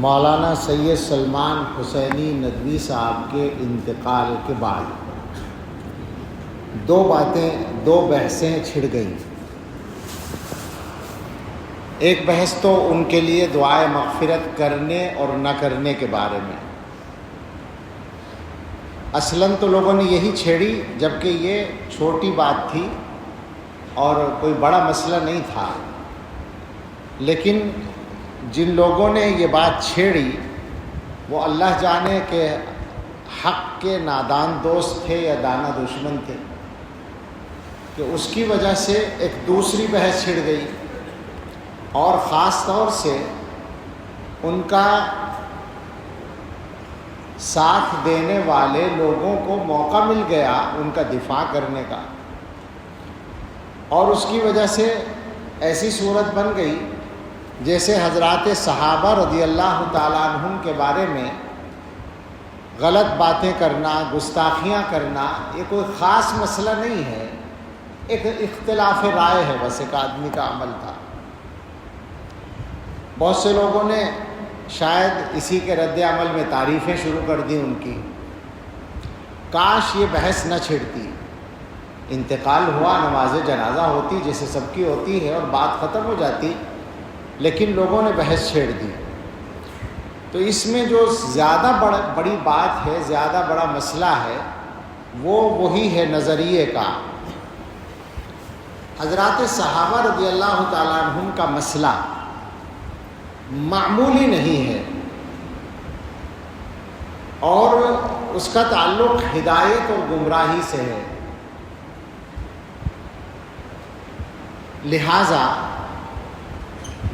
مولانا سید سلمان حسینی ندوی صاحب کے انتقال کے بعد دو بحثیں چھڑ گئیں۔ ایک بحث تو ان کے لیے دعائے مغفرت کرنے اور نہ کرنے کے بارے میں۔ اصلاً تو لوگوں نے یہی چھیڑی جبکہ یہ چھوٹی بات تھی اور کوئی بڑا مسئلہ نہیں تھا، لیکن جن لوگوں نے یہ بات چھیڑی وہ اللہ جانے کہ حق کے نادان دوست تھے یا دانا دشمن تھے، کہ اس کی وجہ سے ایک دوسری بحث چھڑ گئی، اور خاص طور سے ان کا ساتھ دینے والے لوگوں کو موقع مل گیا ان کا دفاع کرنے کا، اور اس کی وجہ سے ایسی صورت بن گئی جیسے حضرات صحابہ رضی اللہ تعالیٰ عنہم کے بارے میں غلط باتیں کرنا، گستاخیاں کرنا یہ کوئی خاص مسئلہ نہیں ہے، ایک اختلاف رائے ہے، بس ایک آدمی کا عمل تھا۔ بہت سے لوگوں نے شاید اسی کے رد عمل میں تعریفیں شروع کر دی ان کی، کاش یہ بحث نہ چھڑتی، انتقال ہوا، نماز جنازہ ہوتی جیسے سب کی ہوتی ہے اور بات ختم ہو جاتی، لیکن لوگوں نے بحث چھیڑ دی۔ تو اس میں جو زیادہ بڑی بات ہے، زیادہ بڑا مسئلہ ہے، وہی ہے نظریے کا۔ حضرات صحابہ رضی اللہ تعالیٰ عنہم کا مسئلہ معمولی نہیں ہے، اور اس کا تعلق ہدایت اور گمراہی سے ہے، لہٰذا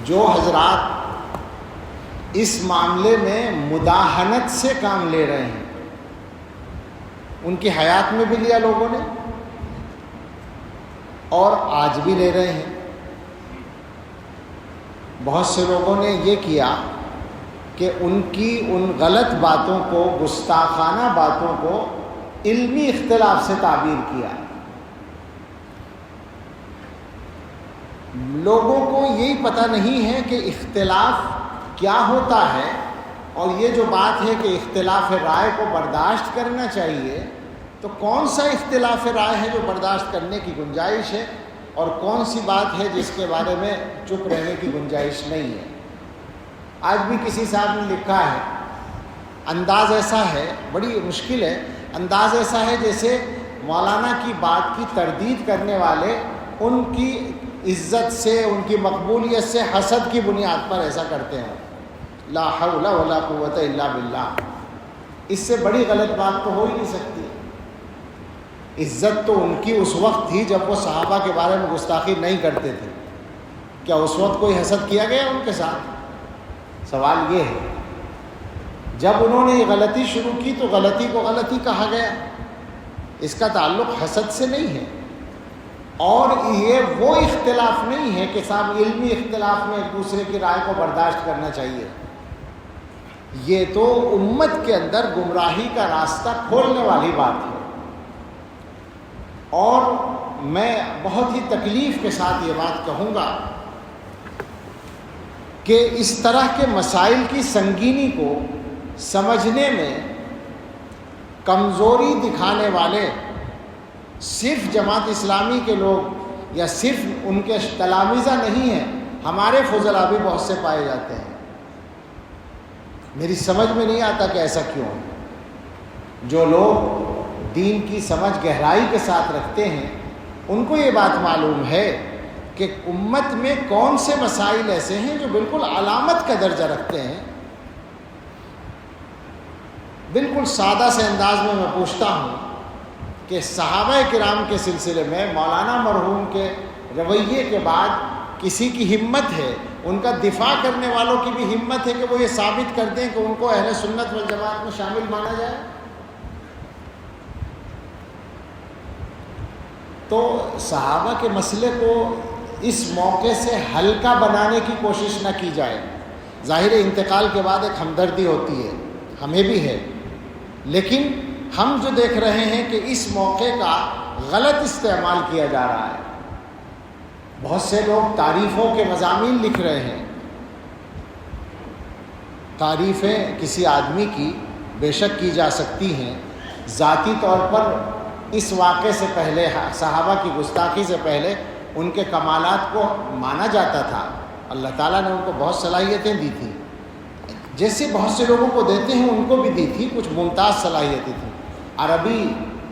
جو حضرات اس معاملے میں مداہنت سے کام لے رہے ہیں، ان کی حیات میں بھی لیا لوگوں نے اور آج بھی لے رہے ہیں۔ بہت سے لوگوں نے یہ کیا کہ ان کی ان غلط باتوں کو، گستاخانہ باتوں کو علمی اختلاف سے تعبیر کیا۔ لوگوں کو یہی پتہ نہیں ہے کہ اختلاف کیا ہوتا ہے، اور یہ جو بات ہے کہ اختلاف رائے کو برداشت کرنا چاہیے، تو کون سا اختلاف رائے ہے جو برداشت کرنے کی گنجائش ہے، اور کون سی بات ہے جس کے بارے میں چپ رہنے کی گنجائش نہیں ہے۔ آج بھی کسی صاحب نے لکھا ہے، انداز ایسا ہے، بڑی مشکل ہے، انداز ایسا ہے جیسے مولانا کی بات کی تردید کرنے والے ان کی عزت سے، ان کی مقبولیت سے حسد کی بنیاد پر ایسا کرتے ہیں۔ لا حول ولا قوت الا باللہ، اس سے بڑی غلط بات تو ہو ہی نہیں سکتی۔ عزت تو ان کی اس وقت تھی جب وہ صحابہ کے بارے میں گستاخی نہیں کرتے تھے، کیا اس وقت کوئی حسد کیا گیا ان کے ساتھ؟ سوال یہ ہے، جب انہوں نے یہ غلطی شروع کی تو غلطی کو غلطی کہا گیا، اس کا تعلق حسد سے نہیں ہے، اور یہ وہ اختلاف نہیں ہے کہ صاحب علمی اختلاف میں ایک دوسرے کی رائے کو برداشت کرنا چاہیے۔ یہ تو امت کے اندر گمراہی کا راستہ کھولنے والی بات ہے، اور میں بہت ہی تکلیف کے ساتھ یہ بات کہوں گا کہ اس طرح کے مسائل کی سنگینی کو سمجھنے میں کمزوری دکھانے والے صرف جماعت اسلامی کے لوگ یا صرف ان کے تلامذہ نہیں ہیں، ہمارے فضلاء بھی بہت سے پائے جاتے ہیں۔ میری سمجھ میں نہیں آتا کہ ایسا کیوں ہے۔ جو لوگ دین کی سمجھ گہرائی کے ساتھ رکھتے ہیں ان کو یہ بات معلوم ہے کہ امت میں کون سے مسائل ایسے ہیں جو بالکل علامت کا درجہ رکھتے ہیں۔ بالکل سادہ سے انداز میں پوچھتا ہوں کہ صحابہ کرام کے سلسلے میں مولانا مرحوم کے رویے کے بعد کسی کی ہمت ہے، ان کا دفاع کرنے والوں کی بھی ہمت ہے کہ وہ یہ ثابت کر دیں کہ ان کو اہل سنت والجماعت میں شامل مانا جائے؟ تو صحابہ کے مسئلے کو اس موقع سے ہلکا بنانے کی کوشش نہ کی جائے۔ ظاہر انتقال کے بعد ایک ہمدردی ہوتی ہے، ہمیں بھی ہے، لیکن ہم جو دیکھ رہے ہیں کہ اس موقع کا غلط استعمال کیا جا رہا ہے۔ بہت سے لوگ تعریفوں کے مضامین لکھ رہے ہیں، تعریفیں کسی آدمی کی بے شک کی جا سکتی ہیں، ذاتی طور پر اس واقعے سے پہلے، صحابہ کی گستاخی سے پہلے ان کے کمالات کو مانا جاتا تھا۔ اللہ تعالیٰ نے ان کو بہت صلاحیتیں دی تھیں، جیسے بہت سے لوگوں کو دیتے ہیں ان کو بھی دی تھی، کچھ ممتاز صلاحیتیں تھیں۔ عربی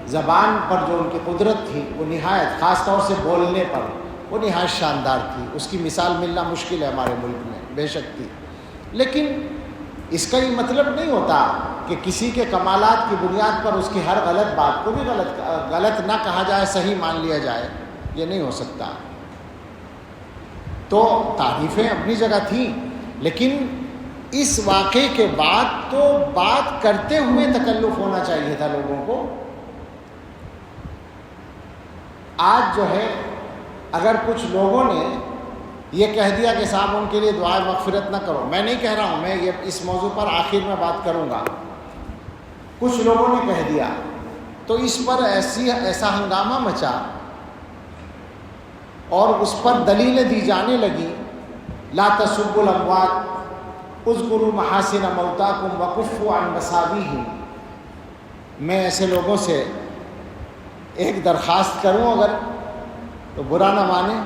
زبان پر جو ان کی قدرت تھی وہ نہایت، خاص طور سے بولنے پر وہ نہایت شاندار تھی، اس کی مثال ملنا مشکل ہے ہمارے ملک میں، بے شک تھی۔ لیکن اس کا یہ مطلب نہیں ہوتا کہ کسی کے کمالات کی بنیاد پر اس کی ہر غلط بات کو بھی غلط نہ کہا جائے، صحیح مان لیا جائے، یہ نہیں ہو سکتا۔ تو تعریفیں اپنی جگہ تھیں، لیکن اس واقعے کے بعد تو بات کرتے ہوئے تکلف ہونا چاہیے تھا لوگوں کو۔ آج جو ہے اگر کچھ لوگوں نے یہ کہہ دیا کہ صاحب ان کے لیے دعائے مغفرت نہ کرو، میں نہیں کہہ رہا ہوں، میں یہ اس موضوع پر آخر میں بات کروں گا، کچھ لوگوں نے کہہ دیا تو اس پر ایسا ہنگامہ مچا اور اس پر دلیلیں دی جانے لگی، لا تسبوا الاموات اذکروا محاسن موتاکم وکفوا عن مساویہم۔ میں ایسے لوگوں سے ایک درخواست کروں اگر تو برا نہ مانیں،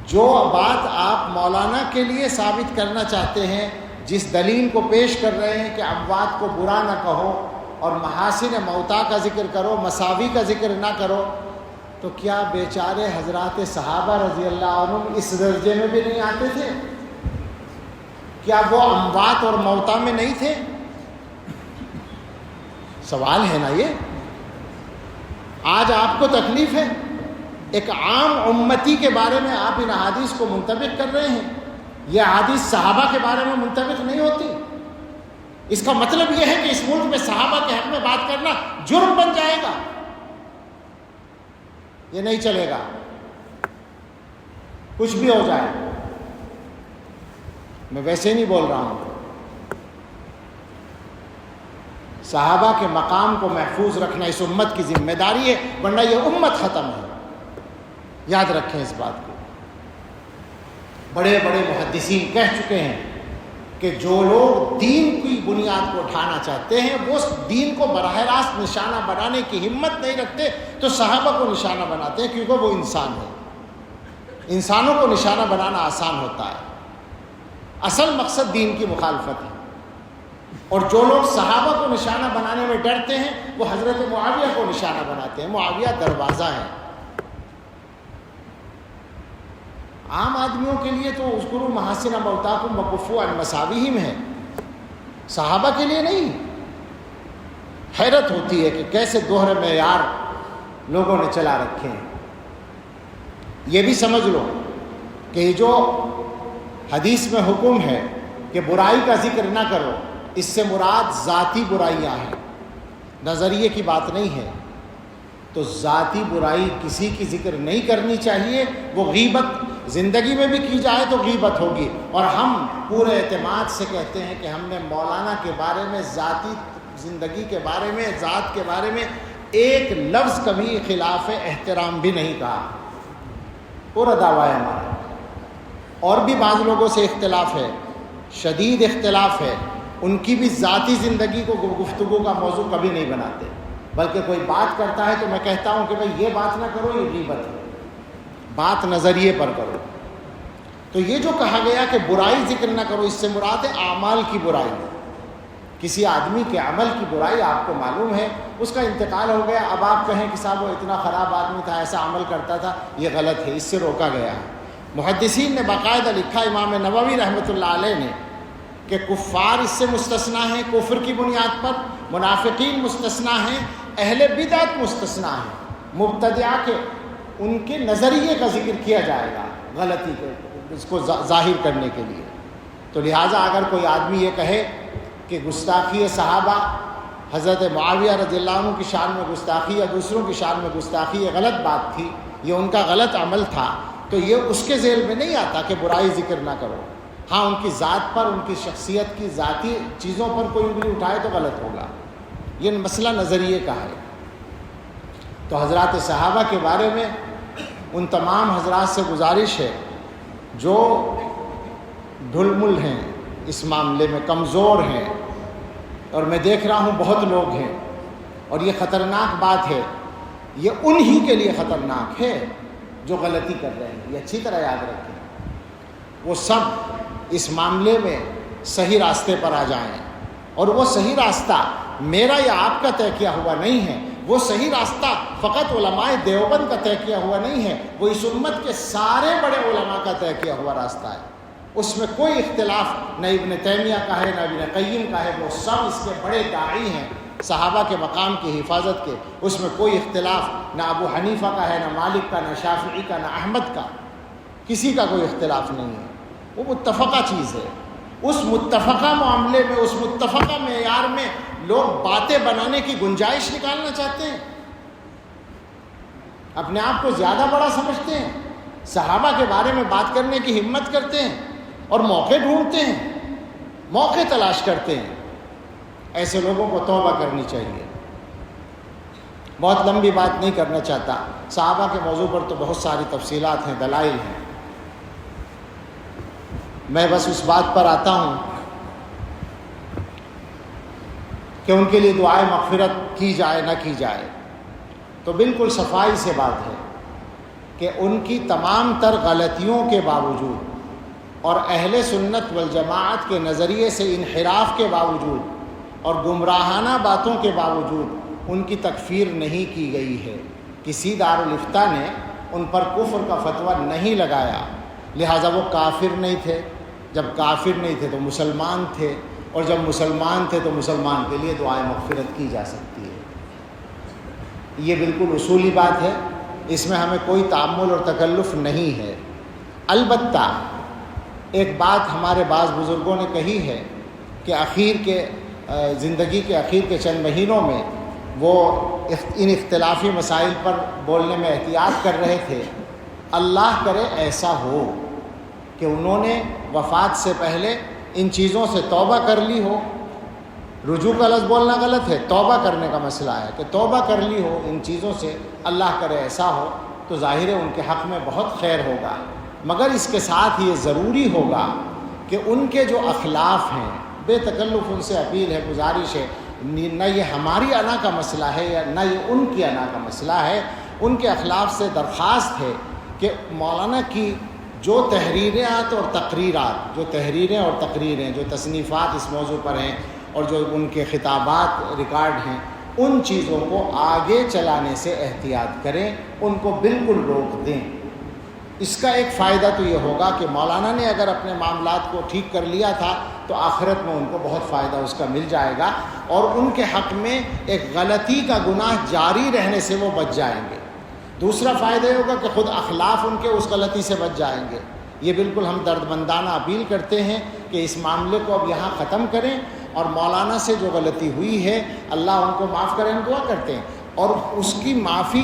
جو بات آپ مولانا کے لیے ثابت کرنا چاہتے ہیں، جس دلیل کو پیش کر رہے ہیں کہ اموات کو برا نہ کہو اور محاسن موتا کا ذکر کرو، مساوی کا ذکر نہ کرو، تو کیا بیچارے حضرات صحابہ رضی اللہ عنہم اس درجے میں بھی نہیں آتے تھے؟ کیا وہ اموات اور موتا میں نہیں تھے؟ سوال ہے نا یہ۔ آج آپ کو تکلیف ہے، ایک عام امتی کے بارے میں آپ ان احادیث کو منطبق کر رہے ہیں، یہ احادیث صحابہ کے بارے میں منطبق نہیں ہوتی۔ اس کا مطلب یہ ہے کہ اس ملک میں صحابہ کے حق میں بات کرنا جرم بن جائے گا، یہ نہیں چلے گا، کچھ بھی ہو جائے۔ میں ویسے نہیں بول رہا ہوں، صحابہ کے مقام کو محفوظ رکھنا اس امت کی ذمہ داری ہے، ورنہ یہ امت ختم ہے، یاد رکھیں اس بات کو۔ بڑے بڑے محدثین کہہ چکے ہیں کہ جو لوگ دین کی بنیاد کو اٹھانا چاہتے ہیں وہ دین کو براہ راست نشانہ بنانے کی ہمت نہیں رکھتے، تو صحابہ کو نشانہ بناتے ہیں، کیونکہ وہ انسان ہیں، انسانوں کو نشانہ بنانا آسان ہوتا ہے۔ اصل مقصد دین کی مخالفت ہے، اور جو لوگ صحابہ کو نشانہ بنانے میں ڈرتے ہیں وہ حضرت معاویہ کو نشانہ بناتے ہیں۔ معاویہ دروازہ ہے عام آدمیوں کے لیے، تو اذکروا محاسن موتاکم وکفوا عن مساویہم ہے، صحابہ کے لیے نہیں۔ حیرت ہوتی ہے کہ کیسے دوہرے معیار لوگوں نے چلا رکھے ہیں۔ یہ بھی سمجھ لو کہ یہ جو حدیث میں حکم ہے کہ برائی کا ذکر نہ کرو، اس سے مراد ذاتی برائیاں ہیں، نظریے کی بات نہیں ہے۔ تو ذاتی برائی کسی کی ذکر نہیں کرنی چاہیے، وہ غیبت زندگی میں بھی کی جائے تو غیبت ہوگی۔ اور ہم پورے اعتماد سے کہتے ہیں کہ ہم نے مولانا کے بارے میں، ذاتی زندگی کے بارے میں، ذات کے بارے میں ایک لفظ کبھی خلاف احترام بھی نہیں کہا، پورا دعویٰ ہے ہمارا۔ اور بھی بعض لوگوں سے اختلاف ہے، شدید اختلاف ہے، ان کی بھی ذاتی زندگی کو گفتگو کا موضوع کبھی نہیں بناتے، بلکہ کوئی بات کرتا ہے تو میں کہتا ہوں کہ بھئی یہ بات نہ کرو، یہ غیبت ہے، بات نظریے پر کرو۔ تو یہ جو کہا گیا کہ برائی ذکر نہ کرو، اس سے مراد ہے اعمال کی برائی۔ کسی آدمی کے عمل کی برائی آپ کو معلوم ہے، اس کا انتقال ہو گیا، اب آپ کہیں کہ صاحب وہ اتنا خراب آدمی تھا، ایسا عمل کرتا تھا، یہ غلط ہے، اس سے روکا گیا ہے۔ محدثین نے باقاعدہ لکھا، امام نووی رحمۃ اللہ علیہ نے، کہ کفار اس سے مستثنا ہیں کفر کی بنیاد پر، منافقین مستثنا ہیں، اہل بدعت مستثنا ہیں، مبتدعہ کے ان کے نظریے کا ذکر کیا جائے گا غلطی کو، اس کو ظاہر کرنے کے لیے۔ تو لہٰذا اگر کوئی آدمی یہ کہے کہ گستاخی صحابہ، حضرت معاویہ رضی اللہ عنہ کی شان میں گستاخی یا دوسروں کی شان میں گستاخی، یہ غلط بات تھی، یہ ان کا غلط عمل تھا، تو یہ اس کے ذیل میں نہیں آتا کہ برائی ذکر نہ کرو۔ ہاں ان کی ذات پر، ان کی شخصیت کی ذاتی چیزوں پر کوئی انگلی اٹھائے تو غلط ہوگا، یہ مسئلہ نظریے کا ہے۔ تو حضرات صحابہ کے بارے میں ان تمام حضرات سے گزارش ہے جو ڈھل مل ہیں اس معاملے میں کمزور ہیں، اور میں دیکھ رہا ہوں بہت لوگ ہیں، اور یہ خطرناک بات ہے، یہ انہی کے لیے خطرناک ہے جو غلطی کر رہے ہیں۔ یہ اچھی طرح یاد رکھیں، وہ سب اس معاملے میں صحیح راستے پر آ جائیں، اور وہ صحیح راستہ میرا یا آپ کا طے کیا ہوا نہیں ہے، وہ صحیح راستہ فقط علماء دیوبند کا طے کیا ہوا نہیں ہے، وہ اس امت کے سارے بڑے علماء کا طے کیا ہوا راستہ ہے۔ اس میں کوئی اختلاف نہ ابن تیمیہ کا ہے نہ ابن قیم کا ہے، وہ سب اس کے بڑے داعی ہیں صحابہ کے مقام کی حفاظت کے۔ اس میں کوئی اختلاف نہ ابو حنیفہ کا ہے، نہ مالک کا، نہ شافعی کا، نہ احمد کا، کسی کا کوئی اختلاف نہیں ہے، وہ متفقہ چیز ہے۔ اس متفقہ معاملے میں، اس متفقہ معیار میں لوگ باتیں بنانے کی گنجائش نکالنا چاہتے ہیں، اپنے آپ کو زیادہ بڑا سمجھتے ہیں، صحابہ کے بارے میں بات کرنے کی ہمت کرتے ہیں، اور موقع ڈھونڈتے ہیں، موقع تلاش کرتے ہیں۔ ایسے لوگوں کو توبہ کرنی چاہیے۔ بہت لمبی بات نہیں کرنا چاہتا، صحابہ کے موضوع پر تو بہت ساری تفصیلات ہیں، دلائل ہیں، میں بس اس بات پر آتا ہوں کہ ان کے لیے دعائے مغفرت کی جائے نہ کی جائے، تو بالکل صفائی سے بات ہے کہ ان کی تمام تر غلطیوں کے باوجود اور اہل سنت والجماعت کے نظریے سے انحراف کے باوجود اور گمراہانہ باتوں کے باوجود ان کی تکفیر نہیں کی گئی ہے۔ کسی دارالافتاء نے ان پر کفر کا فتویٰ نہیں لگایا، لہٰذا وہ کافر نہیں تھے۔ جب کافر نہیں تھے تو مسلمان تھے، اور جب مسلمان تھے تو مسلمان کے لیے دعائے مغفرت کی جا سکتی ہے۔ یہ بالکل اصولی بات ہے، اس میں ہمیں کوئی تعمل اور تکلف نہیں ہے۔ البتہ ایک بات ہمارے بعض بزرگوں نے کہی ہے کہ زندگی کے اخیر کے چند مہینوں میں وہ ان اختلافی مسائل پر بولنے میں احتیاط کر رہے تھے۔ اللہ کرے ایسا ہو کہ انہوں نے وفات سے پہلے ان چیزوں سے توبہ کر لی ہو۔ رجوع کا لفظ بولنا غلط ہے، توبہ کرنے کا مسئلہ ہے کہ توبہ کر لی ہو ان چیزوں سے، اللہ کرے ایسا ہو، تو ظاہر ہے ان کے حق میں بہت خیر ہوگا۔ مگر اس کے ساتھ یہ ضروری ہوگا کہ ان کے جو اخلاف ہیں، بے تکلف ان سے اپیل ہے، گزارش ہے، نہ یہ ہماری انا کا مسئلہ ہے یا نہ یہ ان کی انا کا مسئلہ ہے، ان کے اخلاف سے درخواست ہے کہ مولانا کی جو تحریرات اور تقریرات، جو تحریریں اور تقریریں، جو تصنیفات اس موضوع پر ہیں اور جو ان کے خطابات ریکارڈ ہیں، ان چیزوں کو آگے چلانے سے احتیاط کریں، ان کو بالکل روک دیں۔ اس کا ایک فائدہ تو یہ ہوگا کہ مولانا نے اگر اپنے معاملات کو ٹھیک کر لیا تھا تو آخرت میں ان کو بہت فائدہ اس کا مل جائے گا، اور ان کے حق میں ایک غلطی کا گناہ جاری رہنے سے وہ بچ جائیں گے۔ دوسرا فائدہ یہ ہوگا کہ خود اخلاف ان کے اس غلطی سے بچ جائیں گے۔ یہ بالکل ہم دردمندانہ اپیل کرتے ہیں کہ اس معاملے کو اب یہاں ختم کریں، اور مولانا سے جو غلطی ہوئی ہے اللہ ان کو معاف کریں، ہم دعا کرتے ہیں، اور اس کی معافی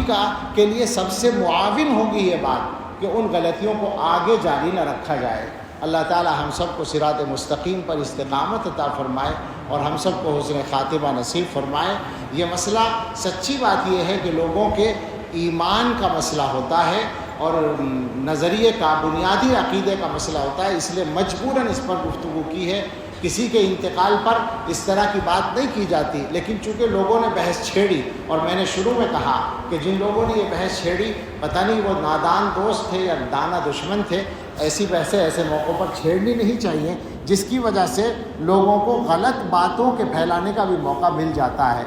کے لیے سب سے معاون ہوگی یہ بات کہ ان غلطیوں کو آگے جاری نہ رکھا جائے۔ اللہ تعالی ہم سب کو صراط مستقیم پر استقامت عطا فرمائے، اور ہم سب کو حسن خاتمہ نصیب فرمائے۔ یہ مسئلہ، سچی بات یہ ہے کہ لوگوں کے ایمان کا مسئلہ ہوتا ہے اور نظریے کا، بنیادی عقیدے کا مسئلہ ہوتا ہے، اس لیے مجبوراً اس پر گفتگو کی ہے۔ کسی کے انتقال پر اس طرح کی بات نہیں کی جاتی، لیکن چونکہ لوگوں نے بحث چھیڑی، اور میں نے شروع میں کہا کہ جن لوگوں نے یہ بحث چھیڑی پتہ نہیں وہ نادان دوست تھے یا دانا دشمن تھے، ایسی بحثیں ایسے موقعوں پر چھیڑنی نہیں چاہیے، جس کی وجہ سے لوگوں کو غلط باتوں کے پھیلانے کا بھی موقع مل جاتا ہے۔